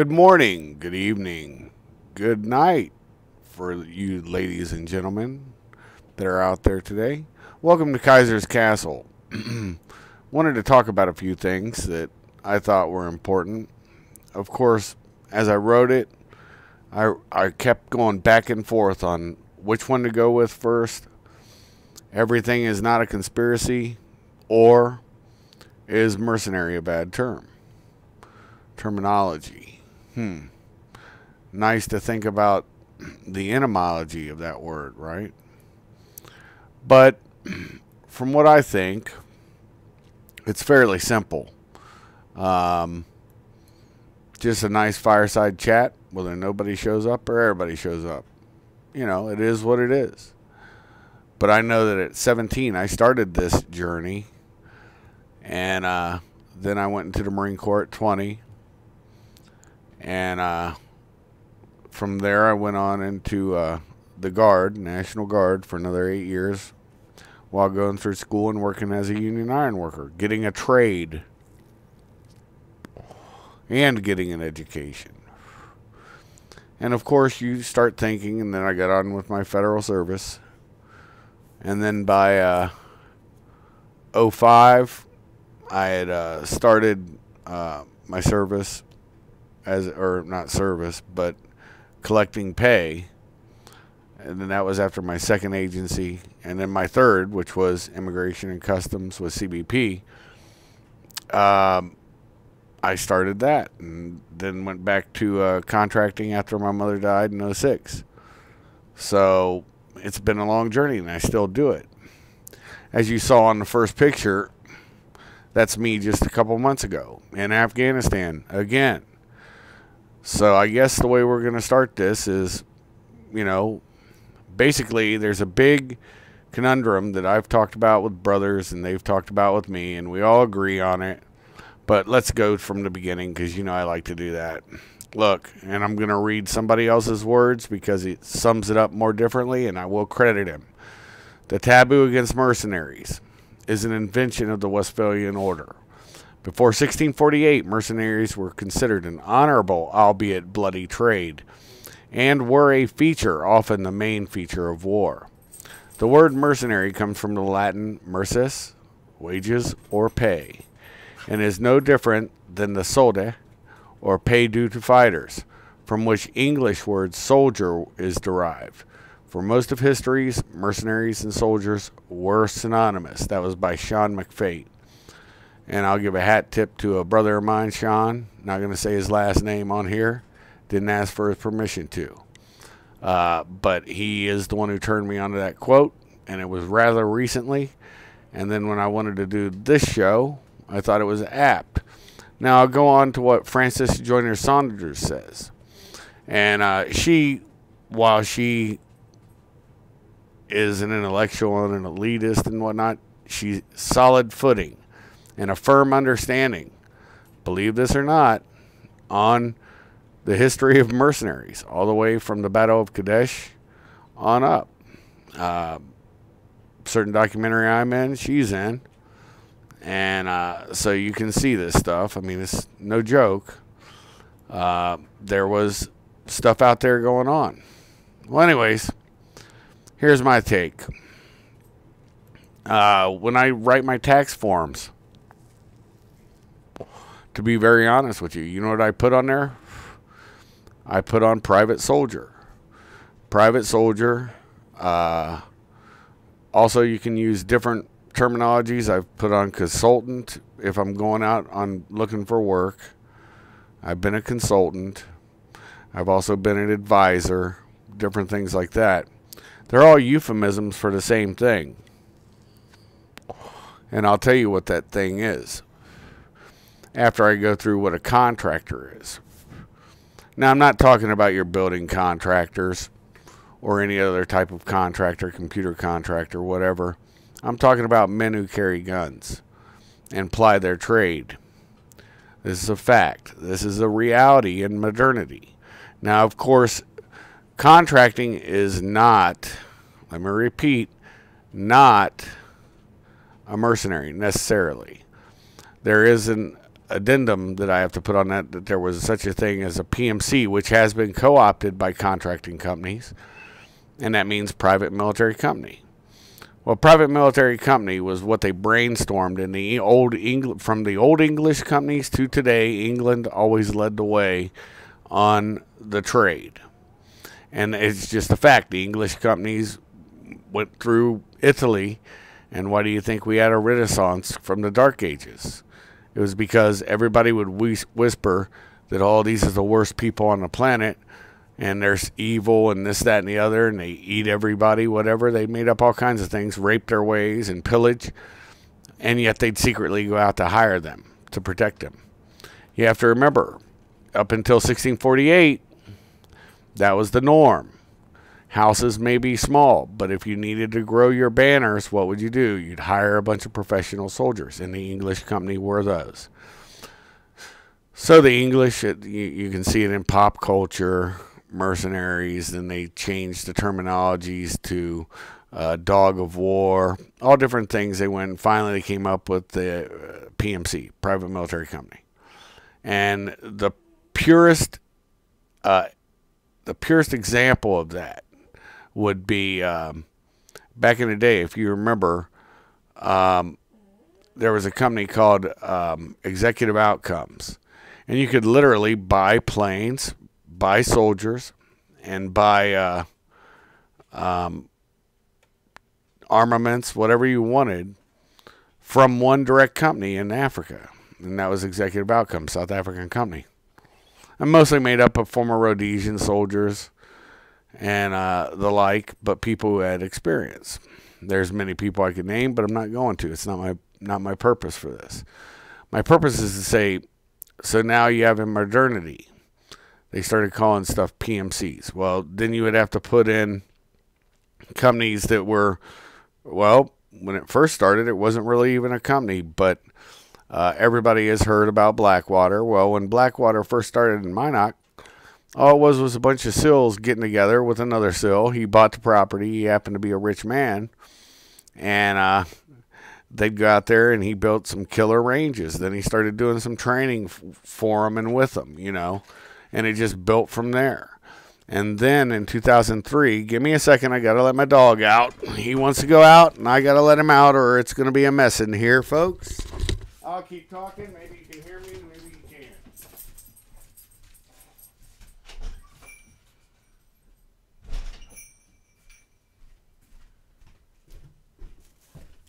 Good morning, good evening, good night for you ladies and gentlemen that are out there today. Welcome to Kaisers Kastle. Wanted to talk about a few things that I thought were important. Of course, as I wrote it, I kept going back and forth on which one to go with first. Everything is not a conspiracy, or is mercenary a bad term? Terminology. Nice to think about the etymology of that word, right? But from what I think, it's fairly simple. Just a nice fireside chat, whether nobody shows up or everybody shows up. You know, it is what it is. But I know that at 17, I started this journey. And then I went into the Marine Corps at 20. And from there, I went on into the Guard, National Guard, for another 8 years while going through school and working as a union iron worker, getting a trade and getting an education. And of course, you start thinking, and then I got on with my federal service. And then by '05, I had started my service or not service, but collecting pay. And then that was after my second agency. And then my third, which was Immigration and Customs with CBP, I started that. And then went back to contracting after my mother died in '06. So it's been a long journey, and I still do it. As you saw on the first picture, that's me just a couple months ago in Afghanistan again. So I guess the way we're going to start this is, you know, basically there's a big conundrum that I've talked about with brothers and they've talked about with me, and we all agree on it. But let's go from the beginning, because you know I like to do that. Look, and I'm going to read somebody else's words because it sums it up more differently, and I will credit him. The taboo against mercenaries is an invention of the Westphalian Order. Before 1648, mercenaries were considered an honorable, albeit bloody, trade, and were a feature, often the main feature, of war. The word mercenary comes from the Latin mercus, wages or pay, and is no different than the solde, or pay due to fighters, from which English word soldier is derived. For most of histories, mercenaries and soldiers were synonymous. That was by Sean McFate. And I'll give a hat tip to a brother of mine, Sean. Not going to say his last name on here. Didn't ask for his permission to. But he is the one who turned me onto that quote, and it was rather recently. And then when I wanted to do this show, I thought it was apt. Now I'll go on to what Frances Joyner Saunders says. And while she is an intellectual and an elitist and whatnot, she's solid footing and a firm understanding, believe this or not, on the history of mercenaries, all the way from the Battle of Kadesh on up. Certain documentary I'm in, she's in. And so you can see this stuff. I mean, it's no joke. There was stuff out there going on. Well, anyways, here's my take. When I write my tax forms, to be very honest with you, you know what I put on there? I put on private soldier. Private soldier. Also, you can use different terminologies. I've put on consultant if I'm going out on looking for work. I've been a consultant. I've also been an advisor. Different things like that. They're all euphemisms for the same thing. And I'll tell you what that thing is after I go through what a contractor is. Now, I'm not talking about your building contractors or any other type of contractor, computer contractor, whatever. I'm talking about men who carry guns and ply their trade. This is a fact. This is a reality in modernity. Now, of course, contracting is not, let me repeat, not a mercenary necessarily. There is addendum that I have to put on that there was such a thing as a PMC, which has been co-opted by contracting companies, and that means private military company. Well, private military company was what they brainstormed in the old England, from the old English companies to today. England always led the way on the trade, and it's just a fact. The English companies went through Italy, and why do you think we had a Renaissance from the Dark Ages? It was because everybody would whisper that all these are the worst people on the planet, and there's evil and this, that, and the other, and they eat everybody, whatever. They made up all kinds of things, raped their ways, and pillage, and yet they'd secretly go out to hire them to protect them. You have to remember, up until 1648, that was the norm. Houses may be small, but if you needed to grow your banners, what would you do? You'd hire a bunch of professional soldiers, and the English company were those. So the English, you can see it in pop culture, mercenaries, and they changed the terminologies to dog of war, all different things. They went, and finally they came up with the PMC, private military company. And the purest example of that would be back in the day, if you remember, there was a company called Executive Outcomes, and you could literally buy planes, buy soldiers, and buy armaments, whatever you wanted, from one direct company in Africa, and that was Executive Outcomes, South African company. And mostly made up of former Rhodesian soldiers and the like, but people who had experience. There's many people I could name, but I'm not going to. It's not my purpose for this. My purpose is to say, so now you have in modernity, they started calling stuff PMCs. Well, then you would have to put in companies that were, well, when it first started, it wasn't really even a company, but everybody has heard about Blackwater. Well, when Blackwater first started in Minot, all it was a bunch of sills getting together with another sill. He bought the property. He happened to be a rich man. And they'd go out there, and he built some killer ranges. Then he started doing some training for them and with them, you know. And it just built from there. And then in 2003, give me a second, I got to let my dog out. He wants to go out, and I got to let him out, or it's going to be a mess in here, folks. I'll keep talking. Maybe you can hear me, maybe you can't.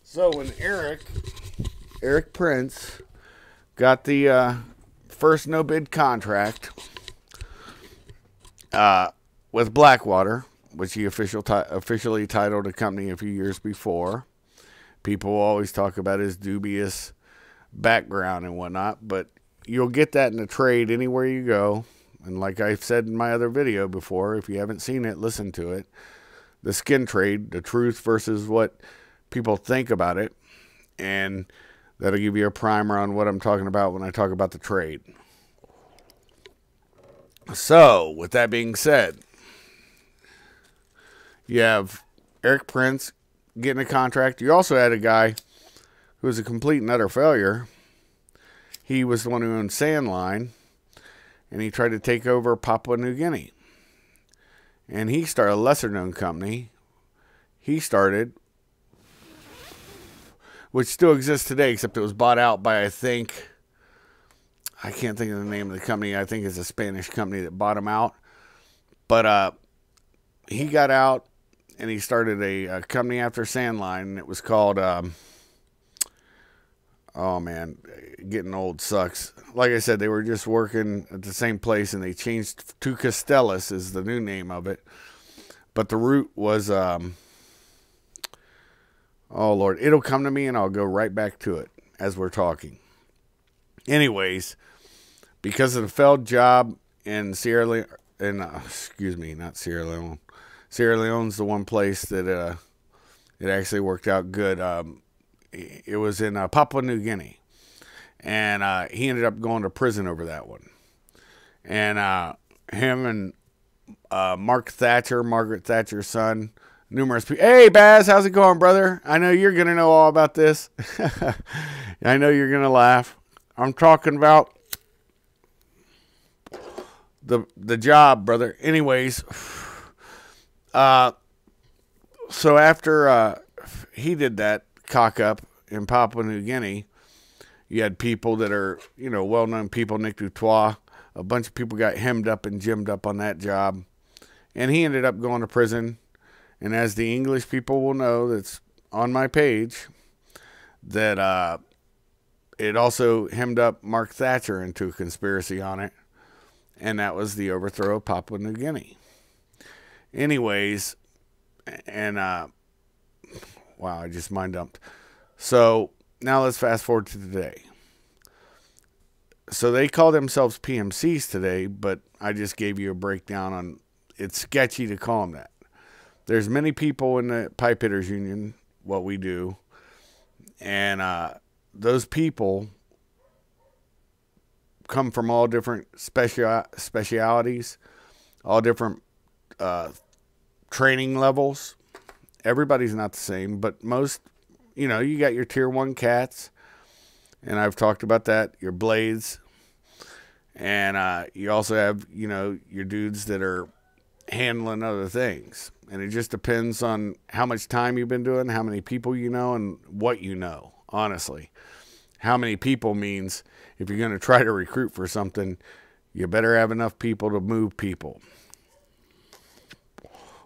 So when Eric Prince got the first no-bid contract with Blackwater, which he officially titled a company a few years before, people always talk about his dubious background and whatnot, but you'll get that in the trade anywhere you go. And like I've said in my other video before, if you haven't seen it, listen to it. The skin trade, the truth versus what people think about it, and that'll give you a primer on what I'm talking about when I talk about the trade. So, with that being said, you have Eric Prince getting a contract. You also had a guy who was a complete and utter failure. He was the one who owned Sandline, and he tried to take over Papua New Guinea. And he started a lesser-known company. He started, which still exists today, except it was bought out by, I can't think of the name of the company. I think it's a Spanish company that bought him out. But he got out, and he started a company after Sandline, and it was called, oh man, getting old sucks. Like I said, they were just working at the same place, and they changed to Castellus is the new name of it. But the root was, oh, Lord, it'll come to me, and I'll go right back to it as we're talking. Anyways, because of the failed job in Sierra Leone, not Sierra Leone. Sierra Leone's the one place that it actually worked out good. It was in Papua New Guinea, and he ended up going to prison over that one. And him and Margaret Thatcher's son, numerous people. Hey, Baz, how's it going, brother? I know you're going to know all about this. I know you're going to laugh. I'm talking about the job, brother. Anyways, so after he did that cock up in Papua New Guinea, you had people that are, well-known people, Nick Dutoit. A bunch of people got hemmed up and gymmed up on that job. And he ended up going to prison. And as the English people will know that's on my page, that it also hemmed up Mark Thatcher into a conspiracy on it. And that was the overthrow of Papua New Guinea. Anyways, and wow, I just mind dumped. So now let's fast forward to today. So they call themselves PMCs today, but I just gave you a breakdown on it's sketchy to call them that. There's many people in the Pipe Hitters Union, what we do, and those people come from all different specialities, all different training levels. Everybody's not the same, but most, you got your tier 1 cats, and I've talked about that, your blades, and you also have, your dudes that are handling other things. And it just depends on how much time you've been doing, how many people you know, and what you know, honestly. How many people means if you're going to try to recruit for something, you better have enough people to move people.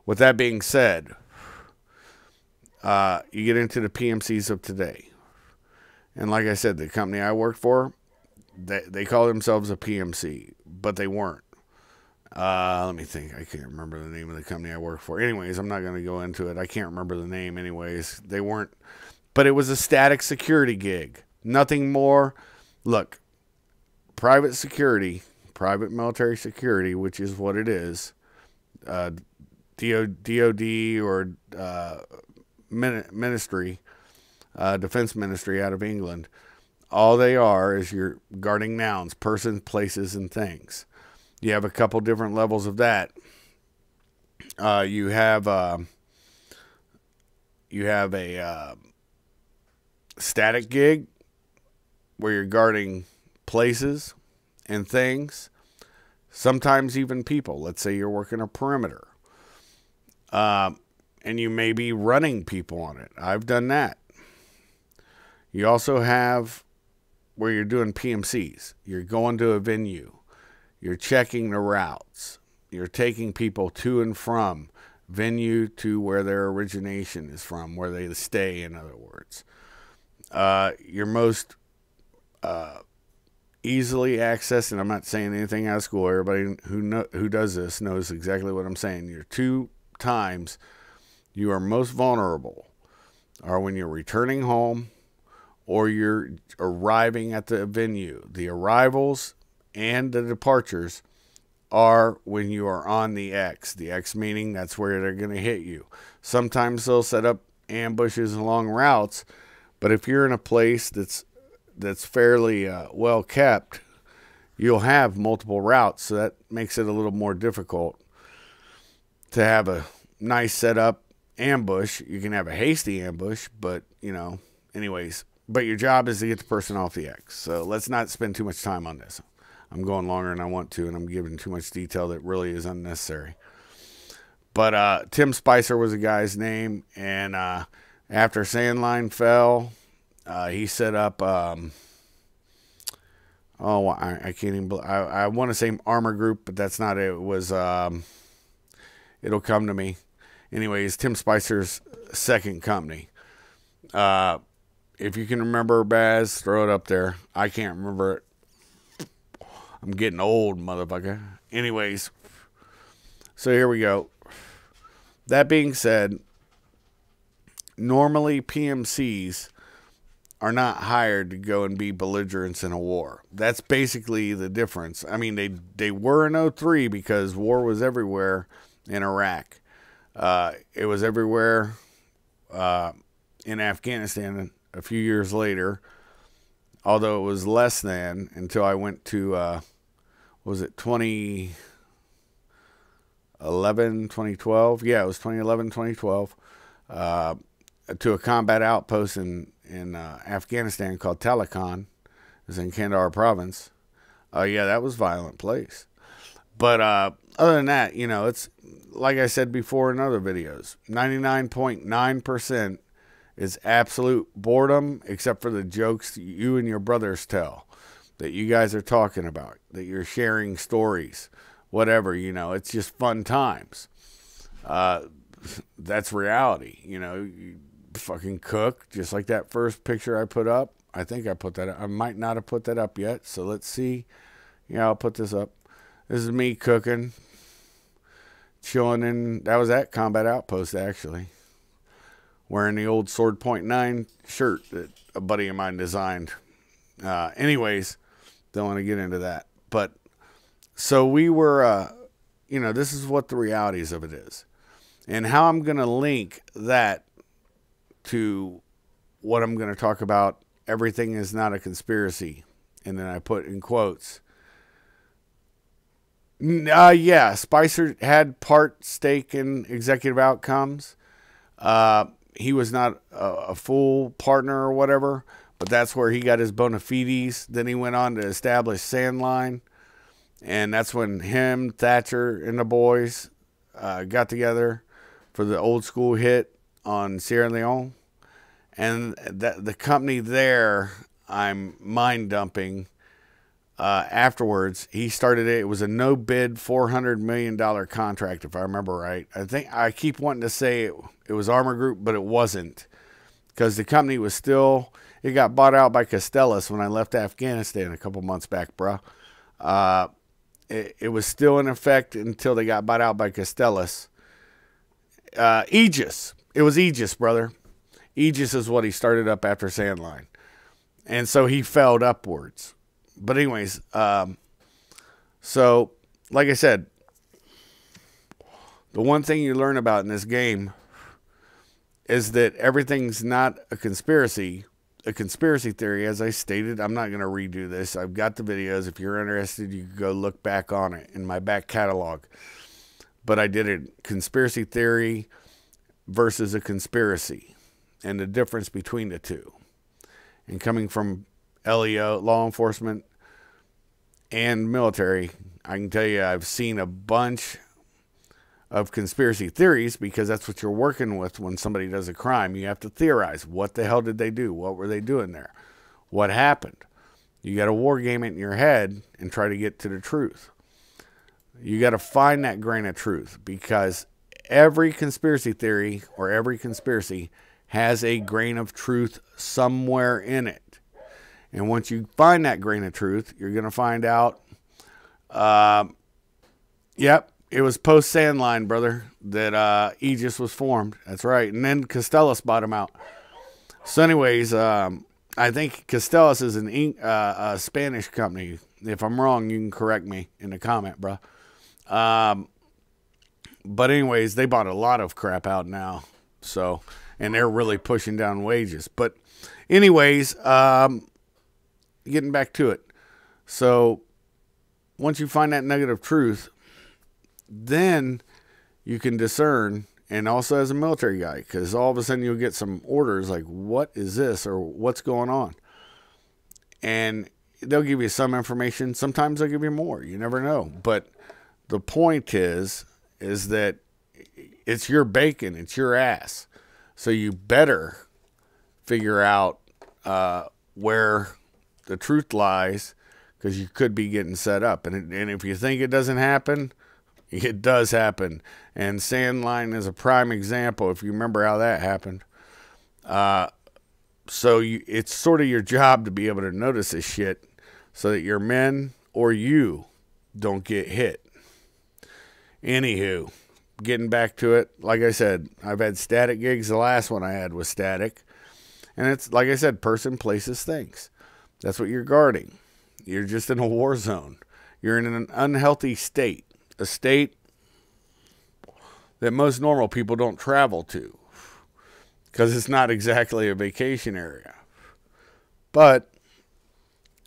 With that being said, you get into the PMCs of today. And like I said, the company I worked for, they call themselves a PMC, but they weren't. Let me think. I can't remember the name of the company I worked for. Anyways, I'm not going to go into it. I can't remember the name anyways. They weren't. But it was a static security gig. Nothing more. Look, private security, private military security, which is what it is, DOD or ministry, defense ministry out of England, all they are is you're guarding nouns, persons, places, and things. You have a couple different levels of that. You have a static gig where you're guarding places and things, sometimes even people. Let's say you're working a perimeter, and you may be running people on it. I've done that. You also have where you're doing PMCs. You're going to a venue. You're checking the routes. You're taking people to and from venue to where their origination is from, where they stay, in other words. Your most easily accessed, and I'm not saying anything out of school. Everybody who does this knows exactly what I'm saying. Your 2 times you are most vulnerable are when you're returning home or you're arriving at the venue. The arrivals and the departures are when you are on the X. The X meaning that's where they're going to hit you. Sometimes they'll set up ambushes along routes, but if you're in a place that's fairly well kept, you'll have multiple routes, so that makes it a little more difficult to have a nice setup ambush. You can have a hasty ambush, but anyways, but your job is to get the person off the X. So let's not spend too much time on this. I'm going longer than I want to, and I'm giving too much detail that really is unnecessary. But Tim Spicer was a guy's name, and after Sandline fell, he set up, I can't even, I want to say Armor Group, but that's not it. It was, it'll come to me. Anyways, Tim Spicer's second company. If you can remember, Baz, throw it up there. I can't remember it. I'm getting old, motherfucker. Anyways, so here we go. That being said, normally PMCs are not hired to go and be belligerents in a war. That's basically the difference. I mean, they were in 03 because war was everywhere in Iraq. It was everywhere in Afghanistan a few years later, although it was less than until I went to, was it 2011, 2012? Yeah, it was 2011, 2012, to a combat outpost in Afghanistan called Taliban. is in Kandahar province. Yeah, that was a violent place. But other than that, you know, it's like I said before in other videos, 99.9% is absolute boredom, except for the jokes you and your brothers tell, that you guys are talking about, that you're sharing stories, whatever, you know, it's just fun times. That's reality, you know. You fucking cook, just like that first picture I put up. I think I put that up. I might not have put that up yet, so let's see. Yeah, I'll put this up. This is me cooking, chilling in, that was at Combat Outpost, actually. Wearing the old Sword Point 9 shirt that a buddy of mine designed. Anyways, don't want to get into that. But, so we were, you know, this is what the realities of it is. And how I'm going to link that to what I'm going to talk about, everything is not a conspiracy. And then I put in quotes. Yeah, Spicer had part stake in executive outcomes. He was not a full partner or whatever, but that's where he got his bona fides. Then he went on to establish Sandline, and that's when him, Thatcher, and the boys got together for the old school hit on Sierra Leone. And the company there, I'm mind dumping. Afterwards, he started it. It was a no bid $400 million contract, if I remember right. I think I keep wanting to say it was Armor Group, but it wasn't, because the company was still, it got bought out by Castellas when I left Afghanistan a couple months back, bro. It was still in effect until they got bought out by Castellas. Aegis. It was Aegis, brother. Aegis is what he started up after Sandline. And so he fell upwards. But anyways, so like I said, the one thing you learn about in this game is that everything's not a conspiracy. A conspiracy theory, as I stated, I'm not going to redo this. I've got the videos. If you're interested, you can go look back on it in my back catalog. But I did a conspiracy theory versus a conspiracy and the difference between the two. And coming from LEO, law enforcement, and military, I can tell you I've seen a bunch of conspiracy theories, because that's what you're working with when somebody does a crime. You have to theorize. What the hell did they do? What were they doing there? What happened? You got to war game it in your head and try to get to the truth. You got to find that grain of truth, because every conspiracy theory or every conspiracy has a grain of truth somewhere in it. And once you find that grain of truth, you're going to find out, yep, it was post-Sandline, brother, that Aegis was formed. That's right. And then Castellas bought him out. So anyways, I think Castellas is a Spanish company. If I'm wrong, you can correct me in the comment, bro. But anyways, they bought a lot of crap out now. So, and they're really pushing down wages. But anyways, getting back to it. So once you find that nugget of truth, then you can discern, and also as a military guy, because all of a sudden you'll get some orders like, what is this, or what's going on? And they'll give you some information. Sometimes they'll give you more. You never know. But the point is that it's your bacon. It's your ass. So you better figure out where the truth lies, because you could be getting set up. And if you think it doesn't happen, it does happen. And Sandline is a prime example, if you remember how that happened. So it's sort of your job to be able to notice this shit so that your men or you don't get hit. Anywho, getting back to it, like I said, I've had static gigs. The last one I had was static. And it's, like I said, person, places, things. That's what you're guarding. You're just in a war zone. You're in an unhealthy state. A state that most normal people don't travel to, because it's not exactly a vacation area. But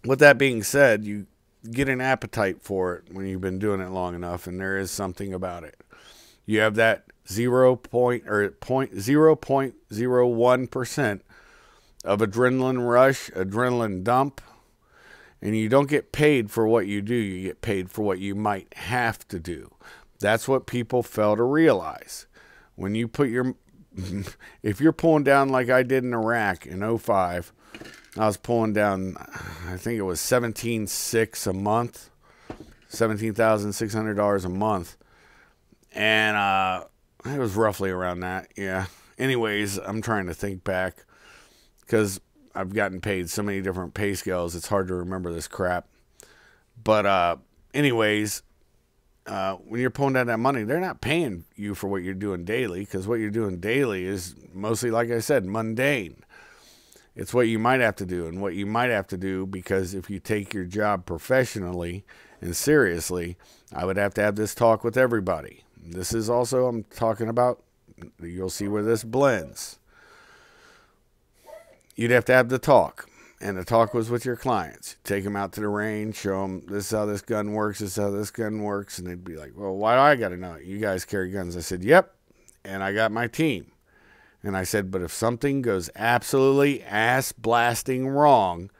with that being said, you get an appetite for it when you've been doing it long enough, and there is something about it. You have that 0.01% of adrenaline rush, adrenaline dump, And you don't get paid for what you do. You get paid for what you might have to do. That's what people fail to realize. When you put your, if you're pulling down like I did in Iraq in 2005, I was pulling down, I think it was $17,600 a month, $17,600 a month. And it was roughly around that, yeah. Anyways, I'm trying to think back because I've gotten paid so many different pay scales, it's hard to remember this crap. But anyways, when you're pulling down that money, they're not paying you for what you're doing daily, because what you're doing daily is mostly, like I said, mundane. It's what you might have to do, and what you might have to do, because if you take your job professionally and seriously, I would have to have this talk with everybody. This is also, I'm talking about, you'll see where this blends. You'd have to have the talk, and the talk was with your clients. Take them out to the range, show them this is how this gun works, this is how this gun works, and they'd be like, well, why do I got to know it? You guys carry guns. I said, yep, and I got my team. And I said, but if something goes absolutely ass-blasting wrong,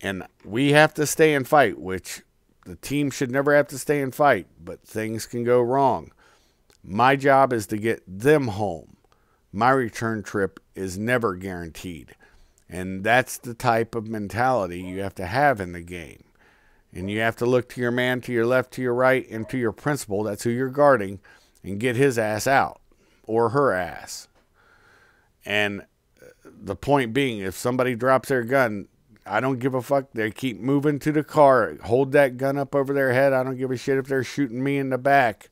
and we have to stay and fight, which the team should never have to stay and fight, but things can go wrong. My job is to get them home. My return trip is never guaranteed. And that's the type of mentality you have to have in the game. And you have to look to your man, to your left, to your right, and to your principal, that's who you're guarding, and get his ass out, or her ass. And the point being, if somebody drops their gun, I don't give a fuck. They keep moving to the car, hold that gun up over their head. I don't give a shit if they're shooting me in the back.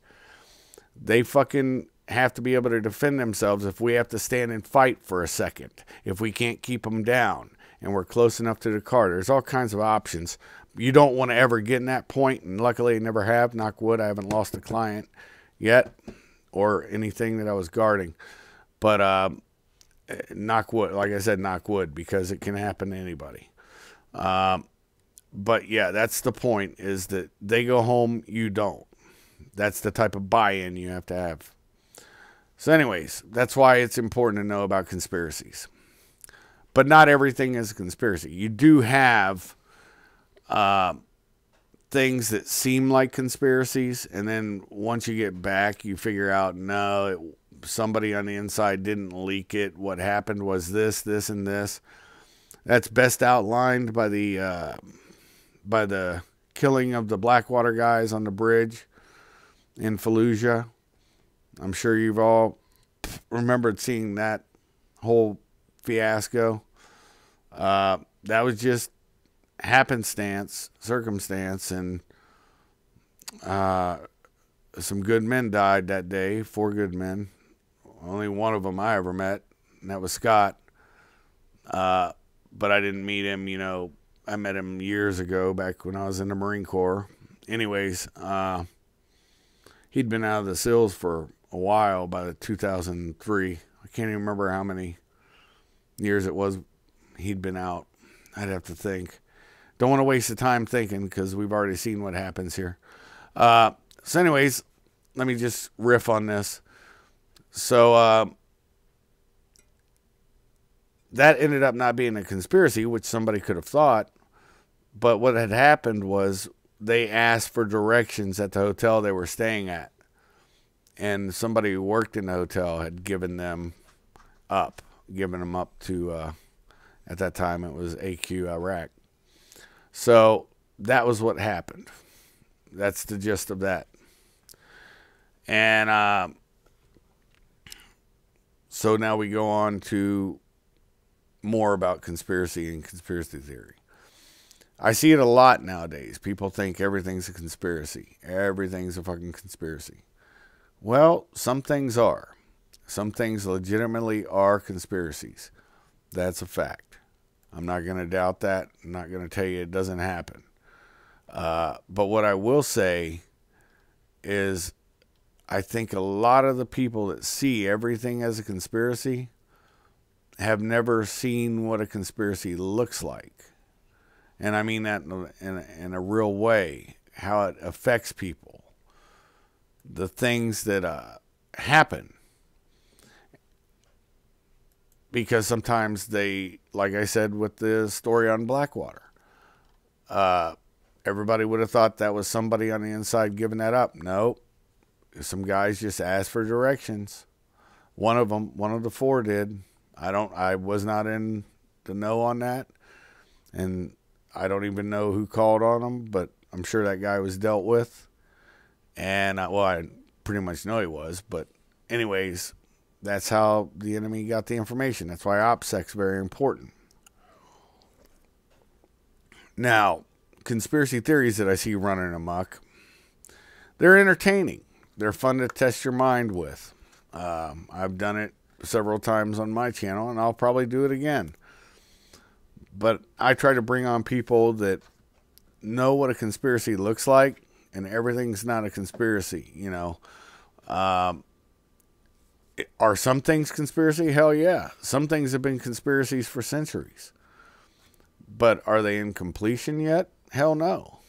They fucking have to be able to defend themselves if we have to stand and fight for a second. If we can't keep them down and we're close enough to the car, there's all kinds of options. You don't want to ever get in that point, and luckily I never have. Knock wood, I haven't lost a client yet or anything that I was guarding. But knock wood, like I said, knock wood, because it can happen to anybody. But yeah, that's the point, is that they go home, you don't. That's the type of buy-in you have to have. So anyways, that's why it's important to know about conspiracies. But not everything is a conspiracy. You do have things that seem like conspiracies, and then once you get back, you figure out, no, somebody on the inside didn't leak it. What happened was this, this, and this. That's best outlined by the killing of the Blackwater guys on the bridge in Fallujah. I'm sure you've all remembered seeing that whole fiasco. That was just happenstance, circumstance, and some good men died that day. 4 good men. Only one of them I ever met, and that was Scott. But I didn't meet him, you know. I met him years ago, back when I was in the Marine Corps. Anyways, he'd been out of the SEALs for a while by the 2003. I can't even remember how many years it was he'd been out. I'd have to think. Don't want to waste the time thinking, because we've already seen what happens here. So anyways, let me just riff on this. So that ended up not being a conspiracy, which somebody could have thought. But what had happened was they asked for directions at the hotel they were staying at. And somebody who worked in the hotel had given them up to, at that time it was AQ Iraq. So that was what happened. That's the gist of that. And so now we go on to more about conspiracy and conspiracy theory. I see it a lot nowadays. People think everything's a conspiracy. Everything's a fucking conspiracy. Well, some things are. Some things legitimately are conspiracies. That's a fact. I'm not going to doubt that. I'm not going to tell you it doesn't happen. But what I will say is, I think a lot of the people that see everything as a conspiracy have never seen what a conspiracy looks like. And I mean that in a real way, how it affects people. The things that happen. Because sometimes they, like I said with the story on Blackwater, Everybody would have thought that was somebody on the inside giving that up. No, some guys just asked for directions. One of the four did. I was not in the know on that, and I don't even know who called on them, but I'm sure that guy was dealt with. And I pretty much know he was, but anyways, that's how the enemy got the information. That's why OPSEC's very important. Now, conspiracy theories that I see running amok, they're entertaining. They're fun to test your mind with. I've done it several times on my channel, and I'll probably do it again. But I try to bring on people that know what a conspiracy looks like, and everything's not a conspiracy, you know. Are some things conspiracy? Hell yeah. Some things have been conspiracies for centuries. But are they in completion yet? Hell no.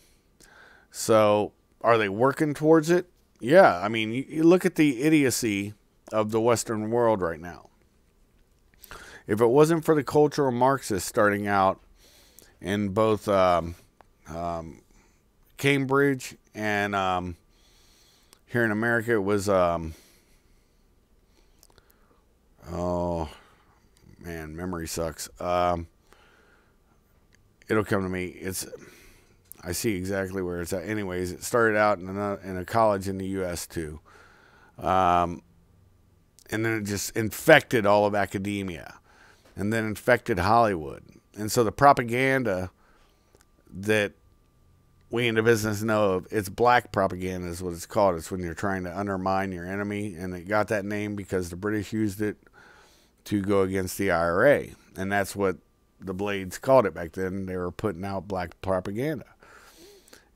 So, are they working towards it? Yeah. I mean, you look at the idiocy of the Western world right now. If it wasn't for the cultural Marxists starting out in both Cambridge and here in America, it was, oh, man, memory sucks. It'll come to me. I see exactly where it's at. Anyways, it started out in a college in the U.S. too. And then it just infected all of academia. And then infected Hollywood. And so the propaganda that we in the business know of, it's black propaganda is what it's called. It's when you're trying to undermine your enemy. And it got that name because the British used it to go against the IRA. And that's what the Blades called it back then. They were putting out black propaganda.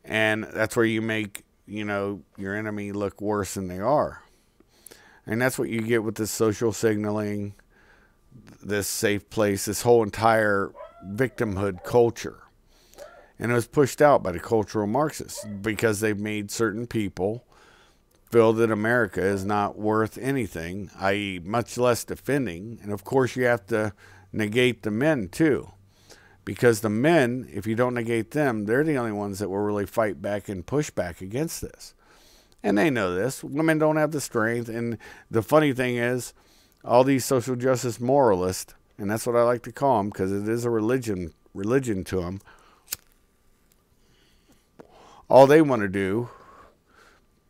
And that's where you make, you know, your enemy look worse than they are. And that's what you get with this social signaling, this safe place, this whole entire victimhood culture. And it was pushed out by the cultural Marxists because they've made certain people feel that America is not worth anything, i.e. much less defending. And of course you have to negate the men too. Because the men, if you don't negate them, they're the only ones that will really fight back and push back against this. And they know this. Women don't have the strength. And the funny thing is, all these social justice moralists, and that's what I like to call them because it is a religion to them, all they want to do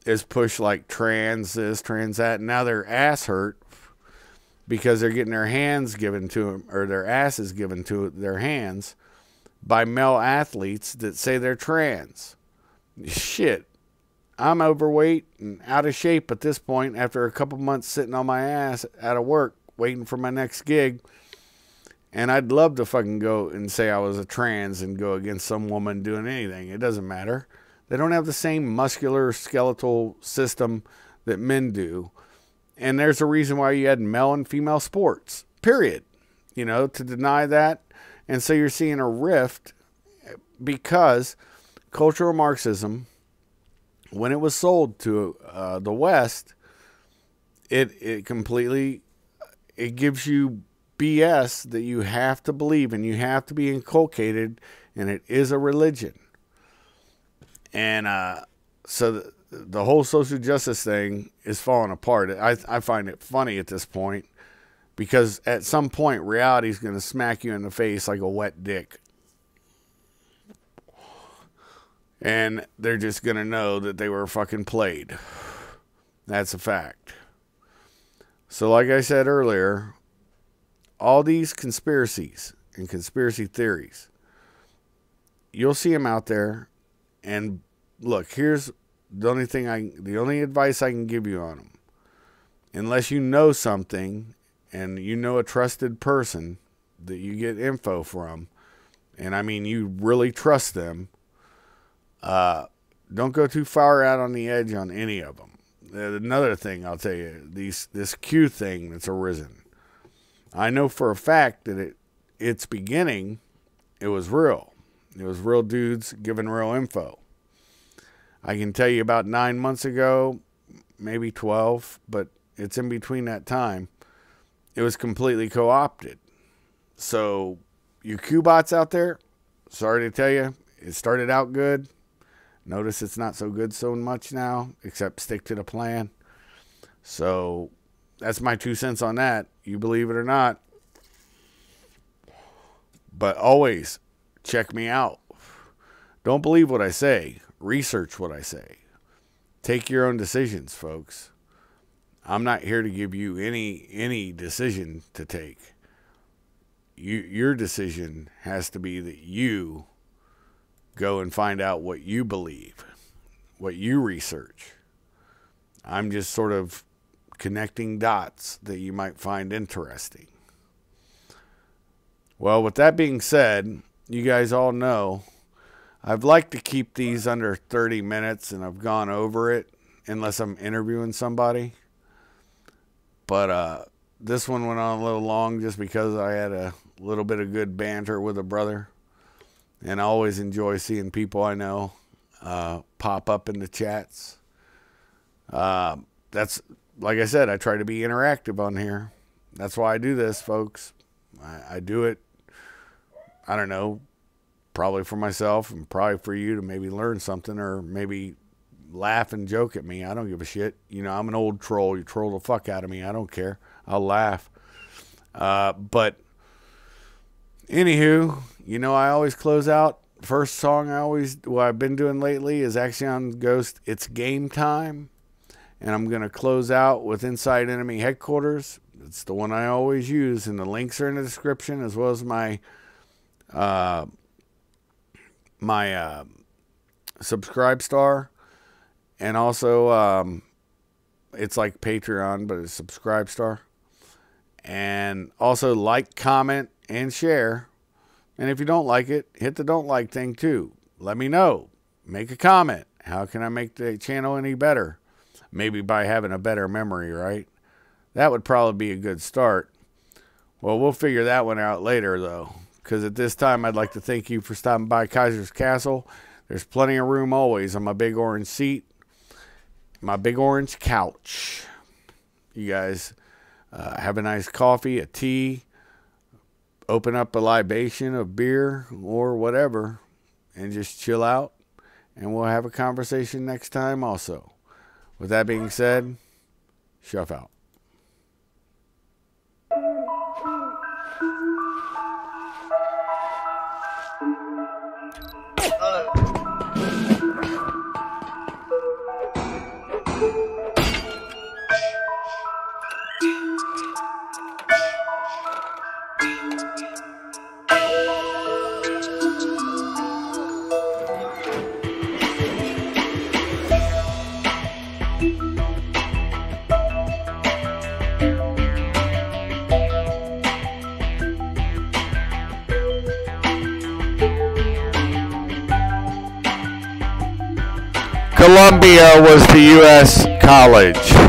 is push like trans this, trans that, and now their ass hurt because they're getting their hands given to them, or their asses given to their hands by male athletes that say they're trans. Shit. I'm overweight and out of shape at this point after a couple months sitting on my ass out of work waiting for my next gig. And I'd love to fucking go and say I was a trans and go against some woman doing anything. It doesn't matter. They don't have the same muscular skeletal system that men do. And there's a reason why you had male and female sports, period. You know, to deny that. And so you're seeing a rift because cultural Marxism, when it was sold to the West, it completely, it gives you BS that you have to believe and you have to be inculcated, and it is a religion. And so the whole social justice thing is falling apart. I find it funny at this point because at some point reality is going to smack you in the face like a wet dick. And they're just going to know that they were fucking played. That's a fact. So like I said earlier, all these conspiracies and conspiracy theories, you'll see them out there. And look, here's the only advice I can give you on them. Unless you know something and you know a trusted person that you get info from, and I mean you really trust them, don't go too far out on the edge on any of them. Another thing I'll tell you, this Q thing that's arisen. I know for a fact that its beginning, it was real. It was real dudes giving real info. I can tell you about 9 months ago, maybe 12, but it's in between that time. It was completely co-opted. So you Q-bots out there, sorry to tell you, It started out good. Notice it's not so good so much now, except stick to the plan. So that's my 2 cents on that. You believe it or not. But always check me out. Don't believe what I say. Research what I say. Take your own decisions, folks. I'm not here to give you any decision to take. Your decision has to be that you go and find out what you believe, what you research. I'm just sort of connecting dots that you might find interesting. Well, with that being said, you guys all know I've liked to keep these under 30 minutes, and I've gone over it unless I'm interviewing somebody. But this one went on a little long just because I had a little bit of good banter with a brother. And I always enjoy seeing people I know pop up in the chats. That's, like I said, I try to be interactive on here. That's why I do this, folks. I do it, I don't know, probably for myself and probably for you to maybe learn something or maybe laugh and joke at me. I don't give a shit. You know, I'm an old troll. You troll the fuck out of me. I don't care. I'll laugh. But anywho, you know, I always close out. First song what I've been doing lately is Axion Ghost, It's Game Time. And I'm going to close out with Inside Enemy Headquarters. It's the one I always use, and the links are in the description, as well as my Subscribe Star. And also, it's like Patreon, but it's Subscribe Star. And also like, comment, and share. And if you don't like it, hit the don't like thing too. Let me know. Make a comment. How can I make the channel any better? Maybe by having a better memory, right? That would probably be a good start. Well, we'll figure that one out later, though. Because at this time, I'd like to thank you for stopping by Kaisers Kastle. There's plenty of room always on my big orange seat. My big orange couch. You guys have a nice coffee, a tea. Open up a libation of beer or whatever. And just chill out. And we'll have a conversation next time also. With that being said, Shuff out. Columbia was the U.S. college.